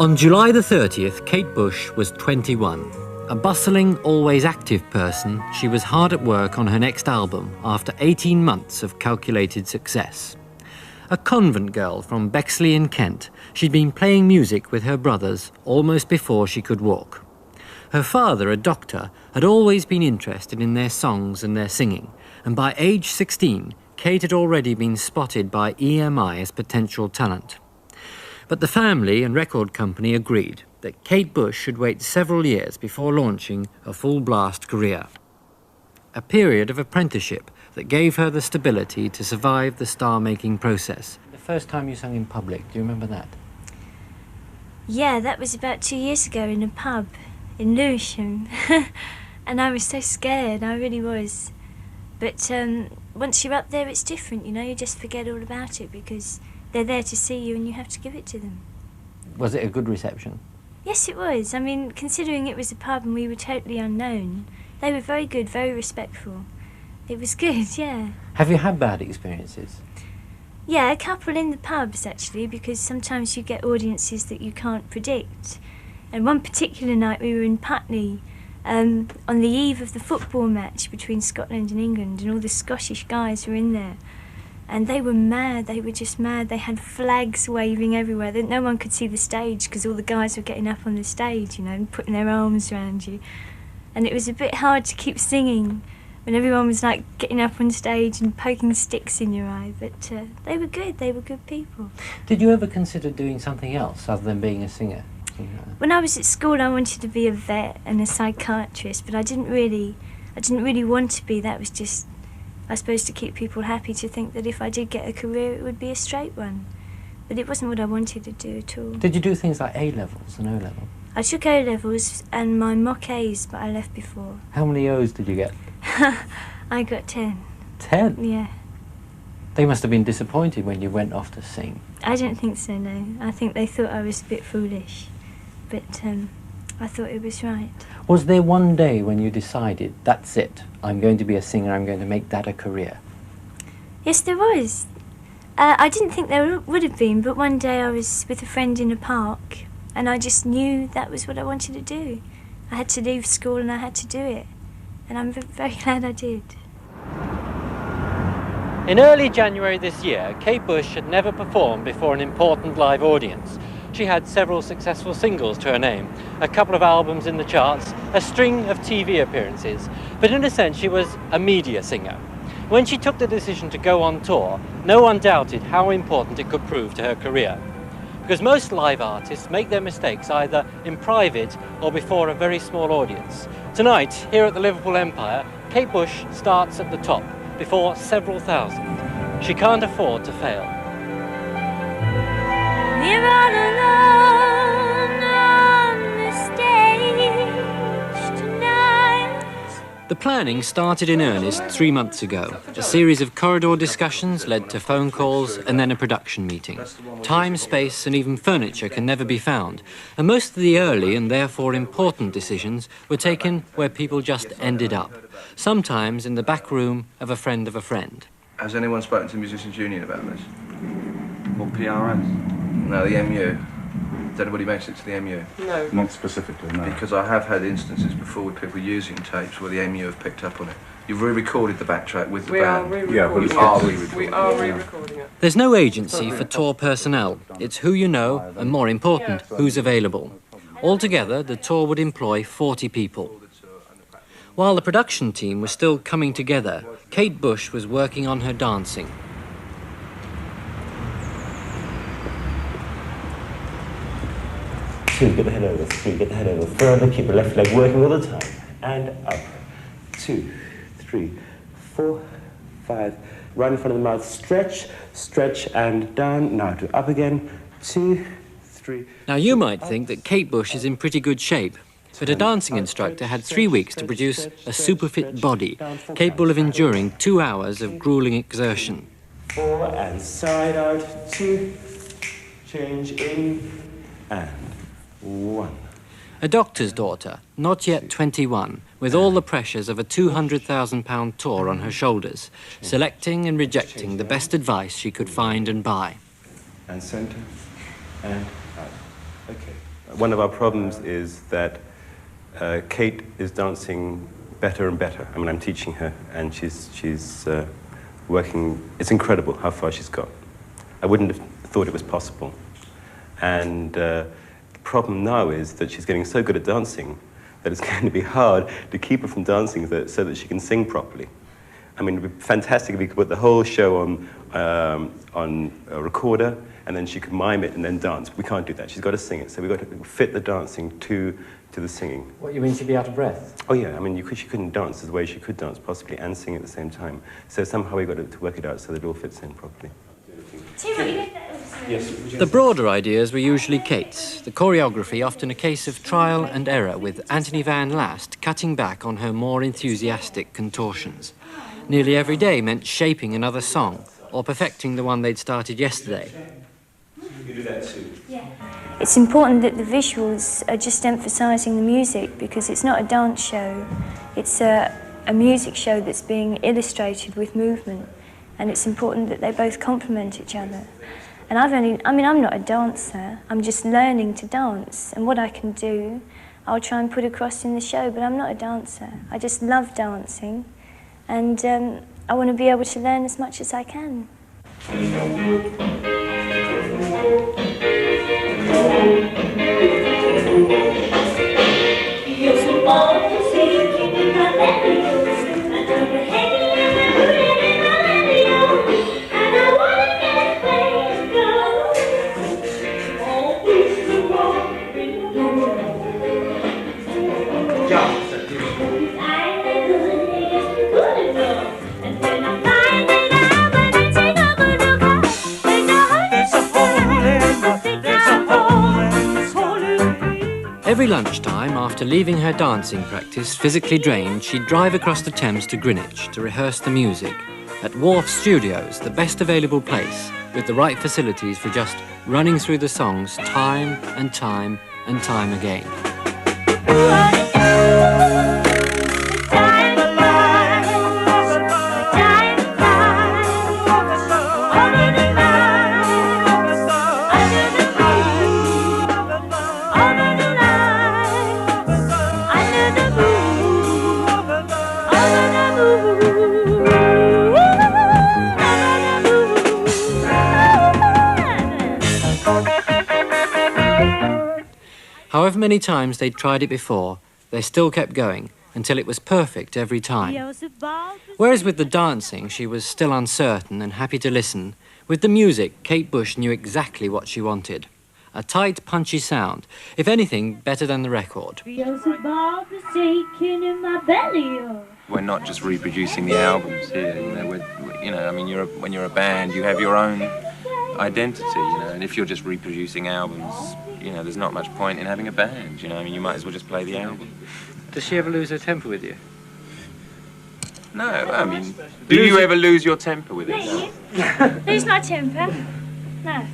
On July the 30th, Kate Bush was 21. A bustling, always active person, she was hard at work on her next album after 18 months of calculated success. A convent girl from Bexley in Kent, she'd been playing music with her brothers almost before she could walk. Her father, a doctor, had always been interested in their songs and their singing, and by age 16, Kate had already been spotted by EMI as potential talent. But the family and record company agreed that Kate Bush should wait several years before launching a full-blast career. A period of apprenticeship that gave her the stability to survive the star-making process. The first time you sang in public, do you remember that? Yeah, that was about 2 years ago in a pub in Lewisham. And I was so scared, I really was. But once you're up there, it's different, you know, you just forget all about it because they're there to see you and you have to give it to them. Was it a good reception? Yes, it was. I mean, considering it was a pub and we were totally unknown, they were very good, very respectful. It was good, yeah. Have you had bad experiences? Yeah, a couple in the pubs, actually, because sometimes you get audiences that you can't predict. And one particular night we were in Putney, on the eve of the football match between Scotland and England, and all the Scottish guys were in there. And they were mad, they were just mad. They had flags waving everywhere. No one could see the stage because all the guys were getting up on the stage, you know, and putting their arms around you. And it was a bit hard to keep singing when everyone was like getting up on stage and poking sticks in your eye. But they were good people. Did you ever consider doing something else other than being a singer? When I was at school, I wanted to be a vet and a psychiatrist, but I didn't really want to be. That was just, I suppose, to keep people happy, to think that if I did get a career, it would be a straight one. But it wasn't what I wanted to do at all. Did you do things like A-levels and O-level? I took O-levels and my mock A's, but I left before. How many O's did you get? I got 10. 10? Yeah. They must have been disappointed when you went off to sing. I don't think so, no. I think they thought I was a bit foolish. But I thought it was right. Was there one day when you decided, that's it, I'm going to be a singer, I'm going to make that a career? Yes, there was. I didn't think there would have been, but one day I was with a friend in a park and I just knew that was what I wanted to do. I had to leave school and I had to do it. And I'm very glad I did. In early January this year, Kate Bush had never performed before an important live audience. She had several successful singles to her name, a couple of albums in the charts, a string of TV appearances, but in a sense she was a media singer. When she took the decision to go on tour, no one doubted how important it could prove to her career. Because most live artists make their mistakes either in private or before a very small audience. Tonight, here at the Liverpool Empire, Kate Bush starts at the top, before several thousand. She can't afford to fail. We're all alone on the stage tonight. The planning started in earnest 3 months ago. A series of corridor discussions led to phone calls and then a production meeting. Time, space and even furniture can never be found, and most of the early and therefore important decisions were taken where people just ended up, sometimes in the back room of a friend of a friend. Has anyone spoken to Musicians Union about this? Or PRS? No, the MU. Did anybody mention it to the MU? No. Not specifically, no. Because I have had instances before with people using tapes where the MU have picked up on it. You've re-recorded the backtrack with the band. Yeah, but We are re-recording it. There's no agency for tour personnel. It's who you know, and more important, who's available. Altogether, the tour would employ 40 people. While the production team was still coming together, Kate Bush was working on her dancing. Two, get the head over. Three, get the head over. Further, keep the left leg working all the time. And up. 2, 3, 4, 5. Right in front of the mouth. Stretch, stretch, and down. Now to up again. 2, 3. Now you might think that Kate Bush is in pretty good shape, but a dancing instructor had 3 weeks to produce a super fit body, capable of enduring 2 hours of grueling exertion. 4, and side out. 2, change in, and 1. A doctor's daughter, not yet 21, with all the pressures of a £200,000 tour on her shoulders, selecting and rejecting the best advice she could find and buy. And centre, and out. Okay. One of our problems is that Kate is dancing better and better. I mean, I'm teaching her, and she's working. It's incredible how far she's got. I wouldn't have thought it was possible. And the problem now is that she's getting so good at dancing that it's going to be hard to keep her from dancing so that she can sing properly. I mean, it would be fantastic if we could put the whole show on a recorder, and then she could mime it and then dance. We can't do that. She's got to sing it. So we've got to fit the dancing to the singing. What, you mean she'd be out of breath? Oh yeah, I mean, she couldn't dance the way she could dance possibly and sing at the same time. So somehow we've got to work it out so that it all fits in properly. The broader ideas were usually Kate's, the choreography often a case of trial and error, with Anthony Van Last cutting back on her more enthusiastic contortions. Nearly every day meant shaping another song or perfecting the one they'd started yesterday. You do that too. Yeah. It's important that the visuals are just emphasising the music, because it's not a dance show, it's a music show that's being illustrated with movement, and it's important that they both complement each other. And I'm not a dancer, I'm just learning to dance, and what I can do, I'll try and put across in the show, but I'm not a dancer. I just love dancing, and I want to be able to learn as much as I can. Every lunchtime, after leaving her dancing practice, physically drained, she'd drive across the Thames to Greenwich to rehearse the music at Wharf Studios, the best available place, with the right facilities for just running through the songs time and time and time again. However many times they'd tried it before, they still kept going until it was perfect every time. Whereas with the dancing, she was still uncertain and happy to listen, with the music, Kate Bush knew exactly what she wanted. A tight, punchy sound, if anything, better than the record. We're not just reproducing the albums here, when you're a band, you have your own identity, and if you're just reproducing albums, there's not much point in having a band, you might as well just play the album. Does she ever lose her temper with you? No, do you ever lose your temper with it? Lose my temper? No.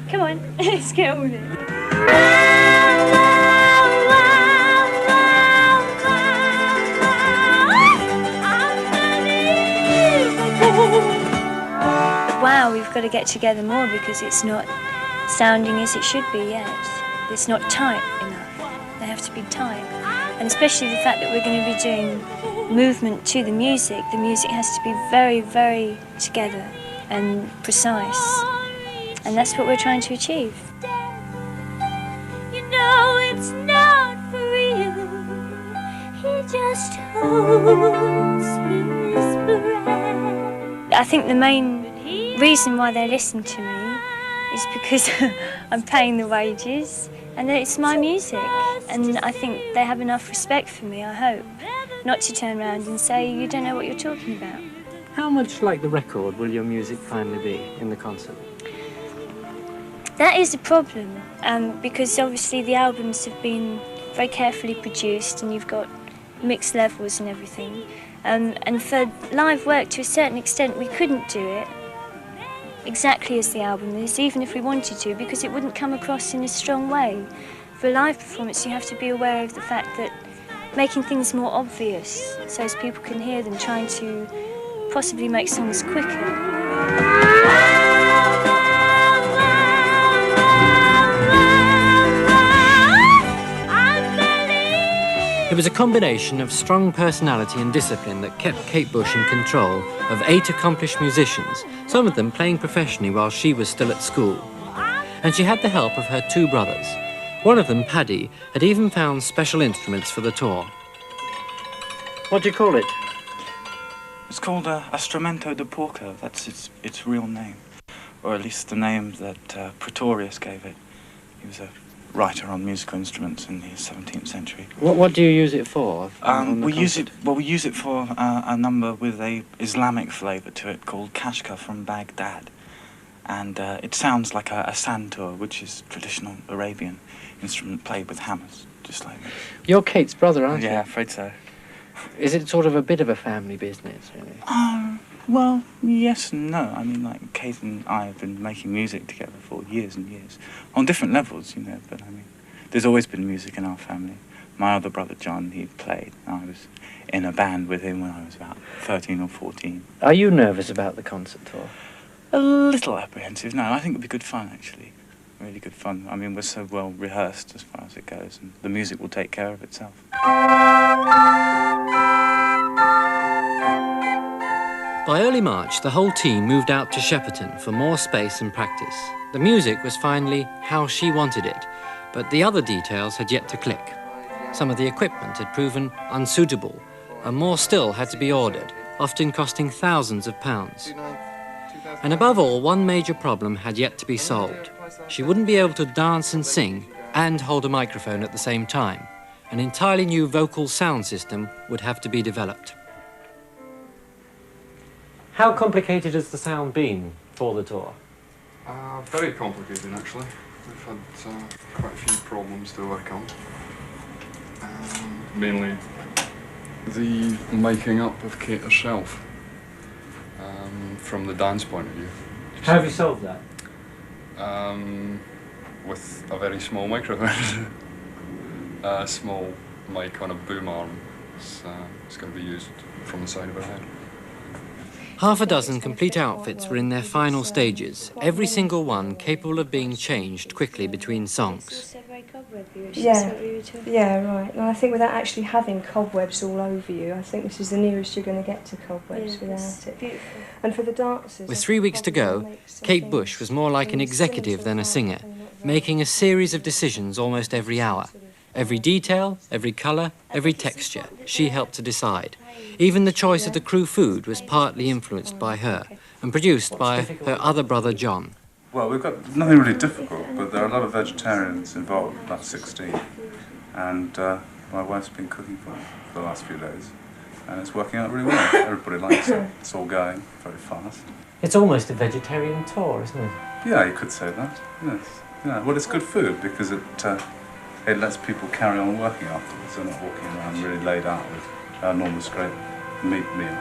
Come on, let's get on with it. Wow, we've got to get together more because it's not sounding as it should be yet. It's not tight enough. They have to be tight. And especially the fact that we're going to be doing movement to the music has to be very, very together and precise. And that's what we're trying to achieve. It's not for real. He just holds his breath. I think the main reason why they listen to me is because I'm paying the wages and it's my music. And I think they have enough respect for me, I hope, not to turn around and say, you don't know what you're talking about. How much like the record will your music finally be in the concert? That is a problem, because obviously the albums have been very carefully produced and you've got mixed levels and everything. And for live work, to a certain extent, we couldn't do it exactly as the album is, even if we wanted to, because it wouldn't come across in a strong way. For a live performance, you have to be aware of the fact that making things more obvious so as people can hear them, trying to possibly make songs quicker. It was a combination of strong personality and discipline that kept Kate Bush in control of 8 accomplished musicians, some of them playing professionally while she was still at school. And she had the help of her 2 brothers. One of them, Paddy, had even found special instruments for the tour. What do you call it? It's called Strumento da Porco. That's its real name, or at least the name that Pretorius gave it. He was a writer on musical instruments in the 17th century. What do you use it for? We use it for a number with a Islamic flavour to it called Kashka from Baghdad, and it sounds like a santur, which is traditional Arabian instrument played with hammers, just like this. You're Kate's brother, aren't you? Yeah, afraid so. Is it sort of a bit of a family business, really? Well, yes and no. I mean, like, Kate and I have been making music together for years and years, on different levels, you know, but I mean, there's always been music in our family. My other brother, John, he played. I was in a band with him when I was about 13 or 14. Are you nervous about the concert tour? A little apprehensive. No, I think it'll be good fun, actually. Really good fun. I mean, we're so well rehearsed as far as it goes, and the music will take care of itself. By early March, the whole team moved out to Shepperton for more space and practice. The music was finally how she wanted it, but the other details had yet to click. Some of the equipment had proven unsuitable, and more still had to be ordered, often costing thousands of pounds. And above all, one major problem had yet to be solved. She wouldn't be able to dance and sing and hold a microphone at the same time. An entirely new vocal sound system would have to be developed. How complicated has the sound been for the tour? Very complicated, actually. We've had quite a few problems to work on. Mainly the making up of Kate herself, from the dance point of view. How have you solved that? With a very small microphone. A small mic on a boom arm. It's going to be used from the side of her head. Half a dozen complete outfits were in their final stages, every single one capable of being changed quickly between songs. Yeah, right. And I think without actually having cobwebs all over you, I think this is the nearest you're going to get to cobwebs without it. Beautiful. And for the dancers... With 3 weeks to go, Kate Bush was more like an executive than a singer, making a series of decisions almost every hour. Every detail, every colour, every texture, she helped to decide. Even the choice of the crew food was partly influenced by her and produced by her other brother, John. Well, we've got nothing really difficult, but there are a lot of vegetarians involved, about 16. And my wife's been cooking for the last few days. And it's working out really well. Everybody likes it. It's all going very fast. It's almost a vegetarian tour, isn't it? Yeah, you could say that, yes. Yeah, well, it's good food because it lets people carry on working afterwards. They're not walking around really laid out with an enormous great meat meal.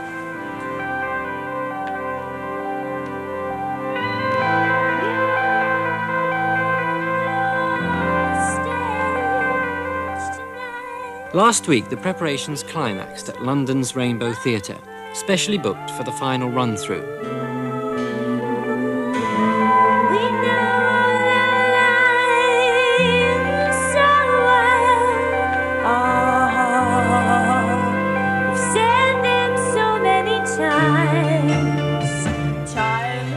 Last week, the preparations climaxed at London's Rainbow Theatre, specially booked for the final run-through.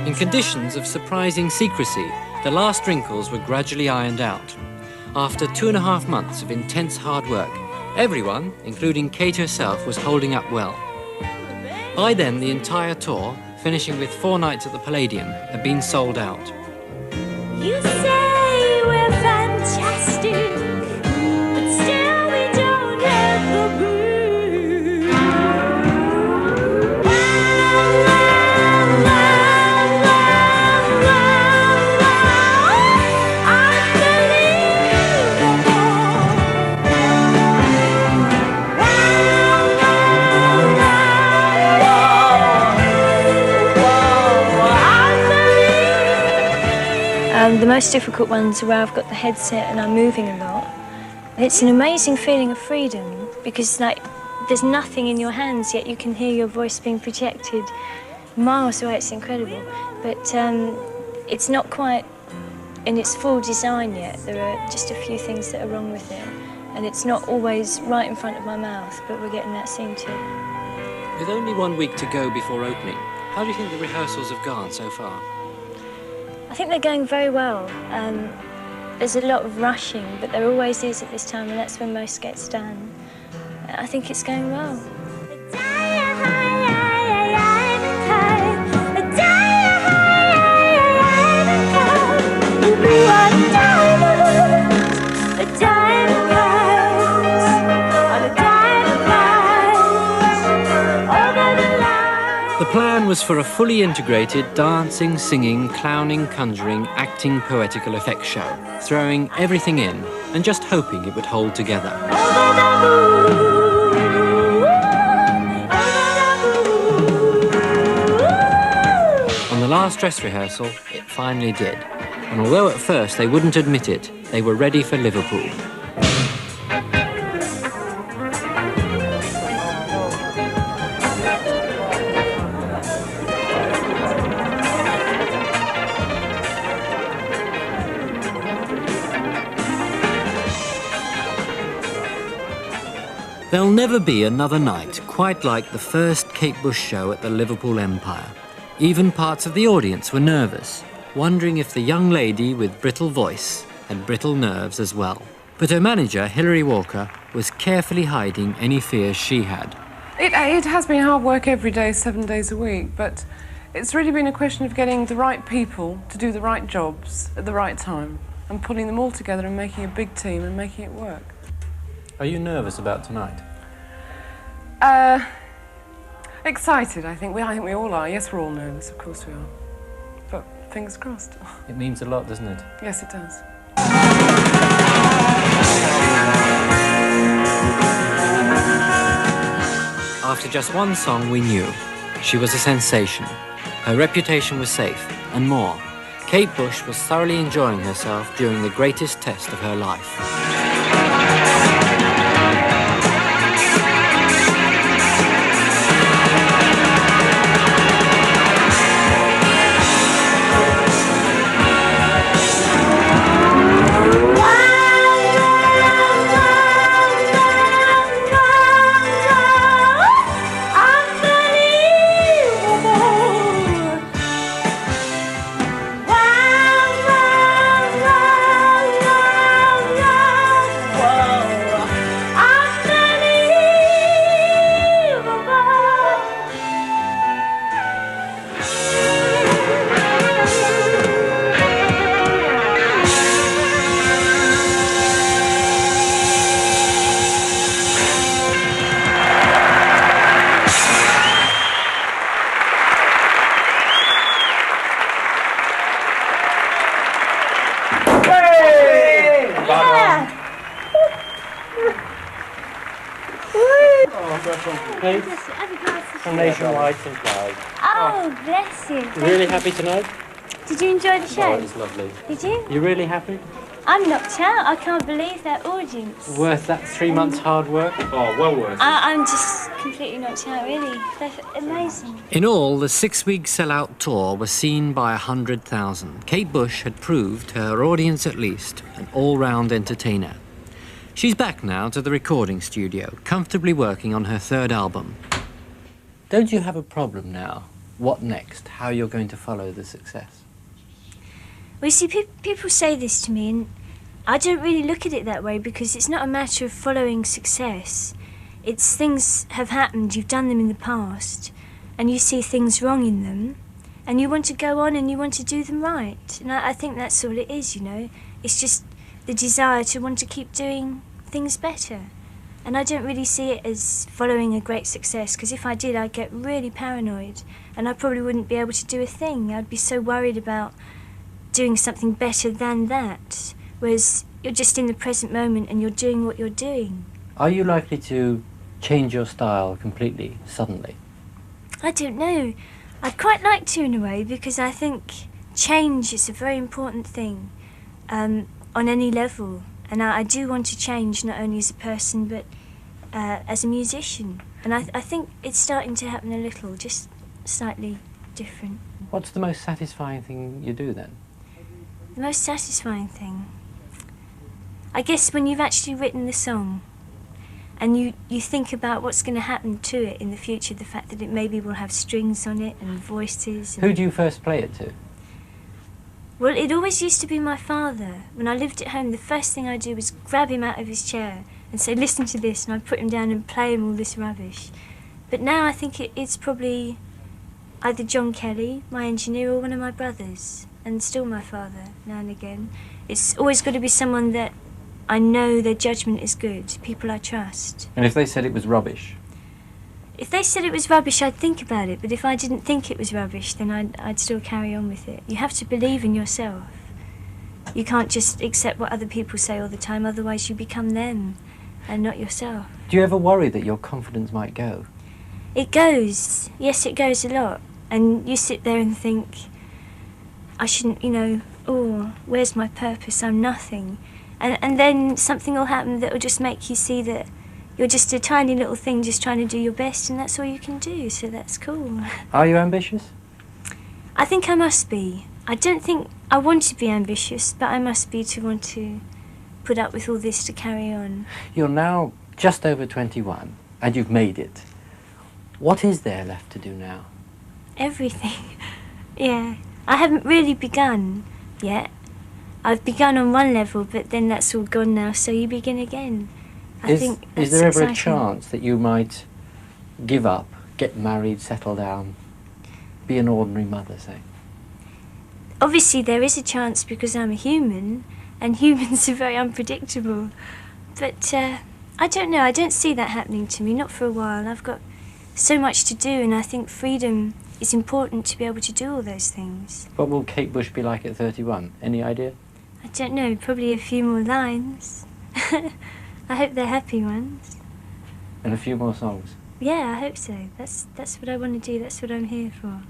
In conditions of surprising secrecy, the last wrinkles were gradually ironed out. After 2.5 months of intense hard work, everyone, including Kate herself, was holding up well. By then, the entire tour, finishing with 4 nights at the Palladium, had been sold out. You say we're fantastic, but still we don't have the room. The most difficult ones are where I've got the headset and I'm moving a lot. It's an amazing feeling of freedom because, like, there's nothing in your hands yet you can hear your voice being projected miles away. It's incredible, but it's not quite in its full design yet. There are just a few things that are wrong with it, and it's not always right in front of my mouth, but we're getting that scene too. With only 1 week to go before opening, how do you think the rehearsals have gone so far? I think they're going very well. There's a lot of rushing, but there always is at this time, and that's when most gets done. I think it's going well. The plan was for a fully integrated dancing, singing, clowning, conjuring, acting, poetical effects show, throwing everything in and just hoping it would hold together. On the last dress rehearsal, it finally did. And although at first they wouldn't admit it, they were ready for Liverpool. There'll never be another night quite like the first Kate Bush show at the Liverpool Empire. Even parts of the audience were nervous, wondering if the young lady with brittle voice had brittle nerves as well. But her manager, Hilary Walker, was carefully hiding any fears she had. It has been hard work every day, 7 days a week, but it's really been a question of getting the right people to do the right jobs at the right time and pulling them all together and making a big team and making it work. Are you nervous about tonight? Excited, I think we all are. Yes, we're all nervous, of course we are. But fingers crossed. It means a lot, doesn't it? Yes, it does. After just one song, we knew. She was a sensation. Her reputation was safe, and more. Kate Bush was thoroughly enjoying herself during the greatest test of her life. From Nationwide Supply. Oh, bless you. You really happy tonight? Did you enjoy the show? Oh, it was lovely. Did you? You really happy? I'm knocked out. I can't believe that audience. Worth that 3 months hard work? Oh, well worth it. I'm just completely knocked out, really. They're amazing. In all, the 6-week sellout tour was seen by 100,000. Kate Bush had proved, to her audience at least, an all-round entertainer. She's back now to the recording studio, comfortably working on her 3rd album. Don't you have a problem now? What next? How you're going to follow the success? Well, you see, people say this to me, and I don't really look at it that way because it's not a matter of following success. It's things have happened, you've done them in the past, and you see things wrong in them, and you want to go on and you want to do them right. And I think that's all it is, you know. It's just the desire to want to keep doing things better. And I don't really see it as following a great success, because if I did, I'd get really paranoid, and I probably wouldn't be able to do a thing. I'd be so worried about doing something better than that, whereas you're just in the present moment and you're doing what you're doing. Are you likely to change your style completely, suddenly? I don't know. I'd quite like to, in a way, because I think change is a very important thing on any level. And I do want to change, not only as a person, but as a musician. And I think it's starting to happen a little, just slightly different. What's the most satisfying thing you do, then? The most satisfying thing? I guess when you've actually written the song and you think about what's going to happen to it in the future, the fact that it maybe will have strings on it and voices. And Who do you first play it to? well, it always used to be my father. When I lived at home, the first thing I'd do was grab him out of his chair and say, listen to this, and I'd put him down and play him all this rubbish. But now I think it's probably either John Kelly, my engineer, or one of my brothers, and still my father, now and again. It's always got to be someone that I know their judgment is good, people I trust. And if they said it was rubbish? If they said it was rubbish, I'd think about it, but if I didn't think it was rubbish, then I'd still carry on with it. You have to believe in yourself. You can't just accept what other people say all the time, otherwise you become them and not yourself. Do you ever worry that your confidence might go? It goes. Yes, it goes a lot. And you sit there and think, I shouldn't, oh, where's my purpose? I'm nothing. And then something will happen that will just make you see that you're just a tiny little thing just trying to do your best, and that's all you can do, so that's cool. Are you ambitious? I think I must be. I don't think I want to be ambitious, but I must be to want to put up with all this to carry on. You're now just over 21, and you've made it. What is there left to do now? Everything. Yeah. I haven't really begun yet. I've begun on one level, but then that's all gone now, so you begin again. Is there ever a chance that you might give up, get married, settle down, be an ordinary mother, say? Obviously there is a chance because I'm a human, and humans are very unpredictable. But I don't know, I don't see that happening to me, not for a while. I've got so much to do, and I think freedom is important to be able to do all those things. What will Kate Bush be like at 31? Any idea? I don't know, probably a few more lines. I hope they're happy ones. And a few more songs? Yeah, I hope so. That's what I want to do, that's what I'm here for.